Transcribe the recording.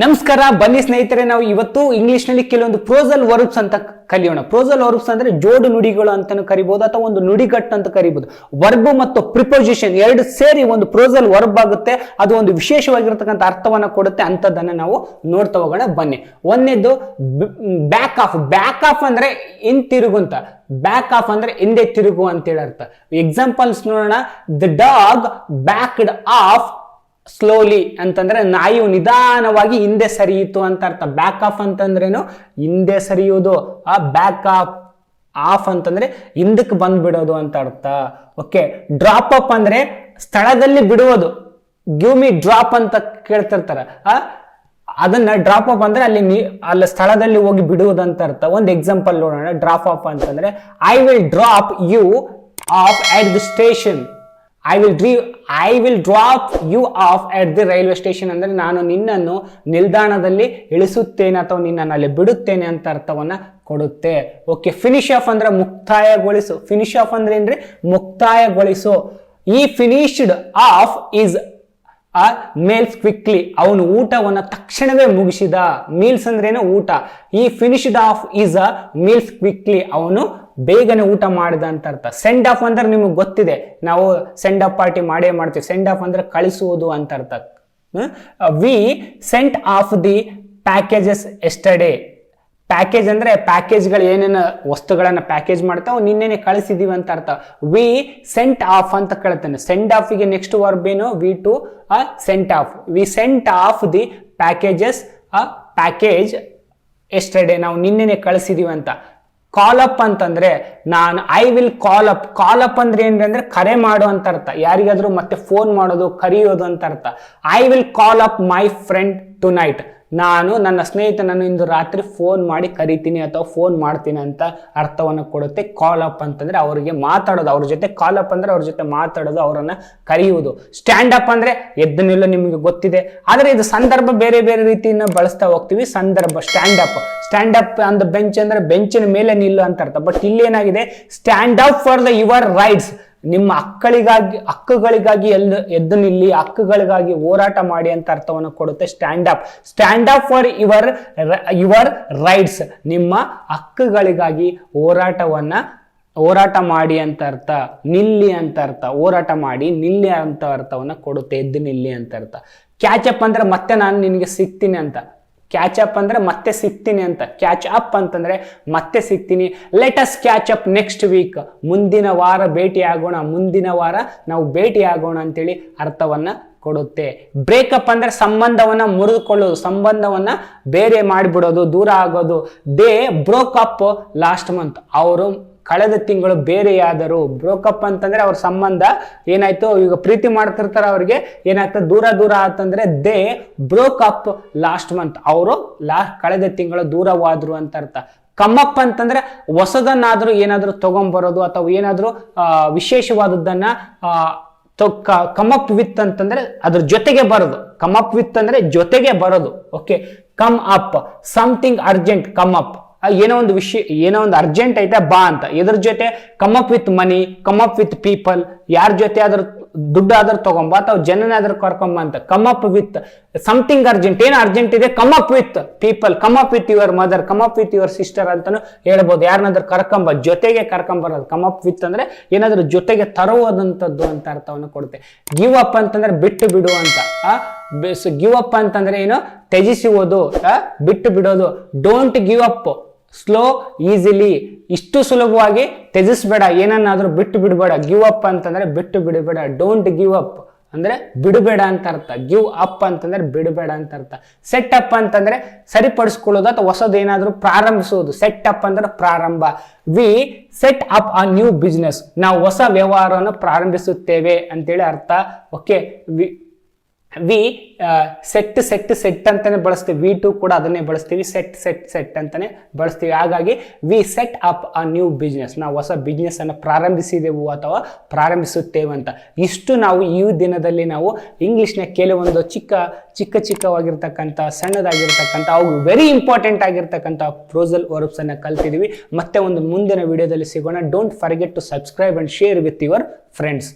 ನಮಸ್ಕಾರ, ಬನ್ನಿ ಸ್ನೇಹಿತರೆ, ನಾವು ಇವತ್ತು ಇಂಗ್ಲಿಷ್ ನಲ್ಲಿ ಕೆಲವೊಂದು ಪ್ರೋಸಲ್ ವರ್ಬ್ಸ್ ಅಂತ ಕಲಿಯೋಣ. ಪ್ರೋಸಲ್ ವರ್ಬ್ಸ್ ಅಂದ್ರೆ ಜೋಡು ನುಡಿಗಳು ಅಂತಾನು ಕರಿಬಹುದು ಅಥವಾ ಒಂದು ನುಡಿಗಟ್ಟು ಅಂತ ಕರಿಬಹುದು. ವರ್ಬ್ ಮತ್ತು ಪ್ರಿಪೋಸಿಷನ್ ಎರಡು ಸೇರಿ ಒಂದು ಪ್ರೋಸಲ್ ವರ್ಬ್ ಆಗುತ್ತೆ. ಅದು ಒಂದು ವಿಶೇಷವಾಗಿರ್ತಕ್ಕಂಥ ಅರ್ಥವನ್ನ ಕೊಡುತ್ತೆ. ಅಂತದನ್ನ ನಾವು ನೋಡ್ತಾ ಹೋಗೋಣ ಬನ್ನಿ. ಒಂದನೇದು ಬ್ಯಾಕ್ ಆಫ್. ಬ್ಯಾಕ್ ಆಫ್ ಅಂದ್ರೆ ಹಿಂತಿರುಗು ಅಂತ. ಬ್ಯಾಕ್ ಆಫ್ ಅಂದ್ರೆ ಹಿಂದೆ ತಿರುಗು ಅಂತೇಳಿ ಅರ್ಥ. ಎಕ್ಸಾಂಪಲ್ಸ್ ನೋಡೋಣ. The dog backed of slowly ಅಂತಂದ್ರೆ ನಾಯಿಯು ನಿಧಾನವಾಗಿ ಹಿಂದೆ ಸರಿಯಿತು ಅಂತ ಅರ್ಥ. ಬ್ಯಾಕ್ ಆಫ್ ಅಂತಂದ್ರೇನು ಹಿಂದೆ ಸರಿಯುವುದು. ಆ ಬ್ಯಾಕ್ ಆಫ್ ಅಂತಂದ್ರೆ ಹಿಂದಕ್ಕೆ ಬಂದ್ಬಿಡೋದು ಅಂತ ಅರ್ಥ. ಓಕೆ. ಡ್ರಾಪ್ ಅಪ್ ಅಂದ್ರೆ ಸ್ಥಳದಲ್ಲಿ ಬಿಡುವುದು. ಗಿವ್ ಮಿ ಡ್ರಾಪ್ ಅಂತ ಕೇಳ್ತಿರ್ತಾರ. ಅದನ್ನ ಡ್ರಾಪ್ ಅಪ್ ಅಂದ್ರೆ ಅಲ್ಲಿ ಸ್ಥಳದಲ್ಲಿ ಹೋಗಿ ಬಿಡುವುದಂತ ಅರ್ಥ. ಒಂದು ಎಕ್ಸಾಂಪಲ್ ನೋಡೋಣ. ಡ್ರಾಪ್ ಅಪ್ ಅಂತಂದ್ರೆ I will drop you off at the station. I will drop you off at the railway station ಅಂದ್ರೆ ನಾನು ನಿನ್ನನ್ನು ನಿಲ್ದಾಣದಲ್ಲಿ ಇಳಿಸುತ್ತೇನೆ ಅಥವಾ ನಿನ್ನನ್ನು ಅಲ್ಲಿ ಬಿಡುತ್ತೇನೆ ಅಂತ ಅರ್ಥವನ್ನ ಕೊಡುತ್ತೆ. ಓಕೆ. ಫಿನಿಶ್ ಆಫ್ ಅಂದ್ರೆ ಮುಕ್ತಾಯಗೊಳಿಸು. ಫಿನಿಶ್ ಆಫ್ ಅಂದ್ರೆ ಏನ್ರಿ? ಮುಕ್ತಾಯಗೊಳಿಸು. ಈ ಫಿನಿಶ್ಡ್ ಆಫ್ ಈಸ್ ಆ ಮೇಲ್ಸ್ ಕ್ವಿಕ್ಲಿ. ಅವನು ಊಟವನ್ನ ತಕ್ಷಣವೇ ಮುಗಿಸಿದ. ಮೀಲ್ಸ್ ಅಂದ್ರೇನು? ಊಟ. ಈ finished of is a meals quickly. ಅವನು ಬೇಗನೆ ಊಟ ಮಾಡಿದ ಅಂತ ಅರ್ಥ. ಸೆಂಡ್ ಆಫ್ ಅಂದ್ರೆ ನಿಮಗೆ ಗೊತ್ತಿದೆ, ನಾವು ಸೆಂಡ್ ಆಫ್ ಪಾರ್ಟಿ ಮಾಡೇ ಮಾಡ್ತೀವಿ. ಸೆಂಡ್ ಆಫ್ ಅಂದ್ರೆ ಕಳಿಸುವುದು ಅಂತ ಅರ್ಥ. V sent off the packages yesterday. Package ಅಂದ್ರೆ ಪ್ಯಾಕೇಜ್ಗಳು ಏನೇನು ವಸ್ತುಗಳನ್ನ ಪ್ಯಾಕೇಜ್ ಮಾಡ್ತಾವ ನಿನ್ನೆನೆ ಕಳಿಸಿದೀವಿ ಅಂತ ಅರ್ಥ. ವಿ ಸೆಂಟ್ ಆಫ್ ಅಂತ ಕೇಳ್ತಾನೆ. ಸೆಂಡ್ ಆಫ್ ಗೆ ನೆಕ್ಸ್ಟ್ ವರ್ಬ್ ಏನು? We to sent off. We sent off the packages package yesterday. ನಾವು ನಿನ್ನೆನೆ ಕಳಿಸಿದೀವಿ ಅಂತ. ಕಾಲ್ ಅಪ್ ಅಂತಂದ್ರೆ ನಾನು I will call up. Call up ಅಂದ್ರೆ ಏನಂದ್ರೆ ಕರೆ ಮಾಡು ಅಂತ ಅರ್ಥ. ಯಾರಿಗಾದ್ರೂ ಮತ್ತೆ ಫೋನ್ ಮಾಡೋದು, ಕರೆಯೋದು ಅಂತ ಅರ್ಥ. I will call up my friend tonight. ನಾನು ನನ್ನ ಸ್ನೇಹಿತನನ್ನು ಇಂದು ರಾತ್ರಿ ಫೋನ್ ಮಾಡಿ ಕರಿತೀನಿ ಅಥವಾ ಫೋನ್ ಮಾಡ್ತೀನಿ ಅಂತ ಅರ್ಥವನ್ನು ಕೊಡುತ್ತೆ. ಕಾಲ್ ಅಪ್ ಅಂತಂದ್ರೆ ಅವರಿಗೆ ಮಾತಾಡೋದು, ಅವ್ರ ಜೊತೆ. ಕಾಲ್ ಅಪ್ ಅಂದ್ರೆ ಅವ್ರ ಜೊತೆ ಮಾತಾಡೋದು, ಅವರನ್ನ ಕರೆಯುವುದು. ಸ್ಟ್ಯಾಂಡ್ ಅಪ್ ಅಂದ್ರೆ ಎದ್ದು ನಿಲ್ಲೋ, ನಿಮಗೆ ಗೊತ್ತಿದೆ. ಆದ್ರೆ ಇದು ಸಂದರ್ಭ ಬೇರೆ ಬೇರೆ ರೀತಿಯಿಂದ ಬಳಸ್ತಾ ಹೋಗ್ತೀವಿ. ಸಂದರ್ಭ ಸ್ಟ್ಯಾಂಡ್ ಅಪ್. ಸ್ಟ್ಯಾಂಡ್ ಅಪ್ ಅಂದ ಬೆಂಚ್ ಅಂದ್ರೆ ಬೆಂಚಿನ ಮೇಲೆ ನಿಲ್ಲು ಅಂತ ಅರ್ಥ. ಬಟ್ ಇಲ್ಲಿ ಏನಾಗಿದೆ? Stand up for the your rights. ನಿಮ್ಮ ಹಕ್ಕುಗಳಿಗಾಗಿ ಎದ್ದು ನಿಲ್ಲಿ, ಹಕ್ಕುಗಳಿಗಾಗಿ ಹೋರಾಟ ಮಾಡಿ ಅಂತ ಅರ್ಥವನ್ನು ಕೊಡುತ್ತೆ stand up. Stand up for your rights. ನಿಮ್ಮ ಹಕ್ಕುಗಳಿಗಾಗಿ ಹೋರಾಟ ಮಾಡಿ ಅಂತ ಅರ್ಥ. ನಿಲ್ಲಿ ಅಂತ ಅರ್ಥ. ಹೋರಾಟ ಮಾಡಿ ನಿಲ್ಲಿ ಅಂತ ಅರ್ಥವನ್ನ ಕೊಡುತ್ತೆ. ಎದ್ದು ನಿಲ್ಲಿ ಅಂತ ಅರ್ಥ. ಕ್ಯಾಚ್ ಅಪ್ ಅಂದ್ರೆ ಮತ್ತೆ ನಾನು ನಿನಗೆ ಸಿಗ್ತೀನಿ ಅಂತ. ಕ್ಯಾಚ್ ಅಪ್ ಅಂದ್ರೆ ಮತ್ತೆ ಸಿಗ್ತೀನಿ ಅಂತ. ಕ್ಯಾಚ್ ಅಪ್ ಅಂತಂದ್ರೆ ಮತ್ತೆ ಸಿಗ್ತೀನಿ. Let us catch up next week. ಮುಂದಿನ ವಾರ ಭೇಟಿ ಆಗೋಣ. ಮುಂದಿನ ವಾರ ನಾವು ಭೇಟಿ ಆಗೋಣ ಅಂತೇಳಿ ಅರ್ಥವನ್ನ ಕೊಡುತ್ತೆ. ಬ್ರೇಕಪ್ ಅಂದ್ರೆ ಸಂಬಂಧವನ್ನ ಮುರಿದುಕೊಳ್ಳೋದು, ಸಂಬಂಧವನ್ನ ಬೇರೆ ಮಾಡಿಬಿಡೋದು, ದೂರ ಆಗೋದು. They broke up last month. ಅವರು ಕಳೆದ ತಿಂಗಳು ಬೇರೆಯಾದರು. ಬ್ರೋಕಪ್ ಅಂತಂದ್ರೆ ಅವ್ರ ಸಂಬಂಧ ಏನಾಯ್ತು, ಈಗ ಪ್ರೀತಿ ಮಾಡ್ತಿರ್ತಾರ, ಅವ್ರಿಗೆ ಏನಾಗ್ತದೆ, ದೂರ ಆತಂದ್ರೆ they broke up last month. ಅವರು ಕಳೆದ ತಿಂಗಳು ದೂರವಾದ್ರು ಅಂತ ಅರ್ಥ. ಕಮ್ಮಪ್ ಅಂತಂದ್ರೆ ಹೊಸದನ್ನಾದ್ರೂ ಏನಾದ್ರೂ ತಗೊಂಡ್ಬರೋದು ಅಥವಾ ಏನಾದ್ರೂ ವಿಶೇಷವಾದದ್ದನ್ನ ಕಮಪ್ ವಿತ್ ಅಂತಂದ್ರೆ ಅದ್ರ ಜೊತೆಗೆ ಬರೋದು. ಕಮಪ್ ವಿತ್ ಅಂದ್ರೆ ಜೊತೆಗೆ ಬರೋದು. Okay. Come up something urgent. Come up ಏನೋ ಒಂದು ವಿಷಯ, ಏನೋ ಒಂದು ಅರ್ಜೆಂಟ್ ಐತೆ ಬಾ ಅಂತ. ಇದ್ರ ಜೊತೆ come up with money, come up with people. ಯಾರ ಜೊತೆ ಆದ್ರೂ ದುಡ್ಡು ಆದ್ರೂ ತಗೊಂಬ ಅಥವಾ ಜನನಾದ್ರೂ ಕರ್ಕೊಂಬ ಅಂತ. Come up with something urgent. ಏನು ಅರ್ಜೆಂಟ್ ಇದೆ? Come up with people. Come up with your mother, come up with your sister ಅಂತಾನು ಹೇಳ್ಬೋದು. ಯಾರನ್ನಾದ್ರೂ ಕರ್ಕೊಂಬ, ಜೊತೆಗೆ ಕರ್ಕೊಂಬರೋದು. ಕಮ್ ಅಪ್ ವಿತ್ ಅಂದ್ರೆ ಏನಾದ್ರೂ ಜೊತೆಗೆ ತರುವುದಂತದ್ದು ಅಂತ ಅರ್ಥವನ್ನು ಕೊಡುತ್ತೆ. ಗಿವ್ ಅಪ್ ಅಂತಂದ್ರೆ ಬಿಟ್ಟು ಬಿಡು ಅಂತ. ಗಿವ್ ಅಪ್ ಅಂತಂದ್ರೆ ಏನು? ತ್ಯಜಿಸುವುದು, ಬಿಟ್ಟು ಬಿಡೋದು. Don't give up slow easily. ಇಷ್ಟು ಸುಲಭವಾಗಿ ತ್ಯಜಿಸಬೇಡ, ಏನನ್ನಾದ್ರೂ ಬಿಟ್ಟು ಬಿಡಬೇಡ. ಗಿವ್ ಅಪ್ ಅಂತಂದ್ರೆ ಬಿಟ್ಟು ಬಿಡಬೇಡ. ಡೋಂಟ್ ಗಿವ್ ಅಪ್ ಅಂದ್ರೆ ಬಿಡಬೇಡ ಅಂತ ಅರ್ಥ. ಗಿವ್ ಅಪ್ ಅಂತಂದ್ರೆ ಬಿಡಬೇಡ ಅಂತ ಅರ್ಥ. ಸೆಟ್ ಅಪ್ ಅಂತಂದ್ರೆ ಸರಿಪಡಿಸ್ಕೊಳ್ಳೋದು ಅಥವಾ ಹೊಸದೇನಾದ್ರೂ ಪ್ರಾರಂಭಿಸುವುದು. ಸೆಟ್ ಅಪ್ ಅಂದ್ರೆ ಪ್ರಾರಂಭ. We set up a new business. ನಾವು ಹೊಸ ವ್ಯವಹಾರವನ್ನು ಪ್ರಾರಂಭಿಸುತ್ತೇವೆ ಅಂತೇಳಿ ಅರ್ಥ. ಓಕೆ. ವಿ ಸೆಟ್ ಅಂತಾನೆ ಬಳಸ್ತೀವಿ. ವಿ ಟು ಕೂಡ ಅದನ್ನೇ ಬಳಸ್ತೀವಿ. ಸೆಟ್ ಅಂತಾನೆ ಬಳಸ್ತೀವಿ. ಹಾಗಾಗಿ we set up a new business. ನಾವು ಹೊಸ ಬಿಸ್ನೆಸ್ ಅನ್ನು ಪ್ರಾರಂಭಿಸಿದೆವು ಅಥವಾ ಪ್ರಾರಂಭಿಸುತ್ತೇವೆ ಅಂತ. ಇಷ್ಟು ನಾವು ಈ ದಿನದಲ್ಲಿ ನಾವು ಇಂಗ್ಲಿಷ್ನ ಕೆಲವೊಂದು ಚಿಕ್ಕವಾಗಿರ್ತಕ್ಕಂಥ ಸಣ್ಣದಾಗಿರ್ತಕ್ಕಂಥ ಅವು ವೆರಿ ಇಂಪಾರ್ಟೆಂಟ್ ಆಗಿರ್ತಕ್ಕಂಥ ಪ್ರೋಸಲ್ ವರ್ಬ್ಸ್ ಅನ್ನ ಕಲ್ತಿದೀವಿ. ಮತ್ತೆ ಒಂದು ಮುಂದಿನ ವಿಡಿಯೋದಲ್ಲಿ ಸಿಗೋಣ. Don't forget to subscribe and share with your friends.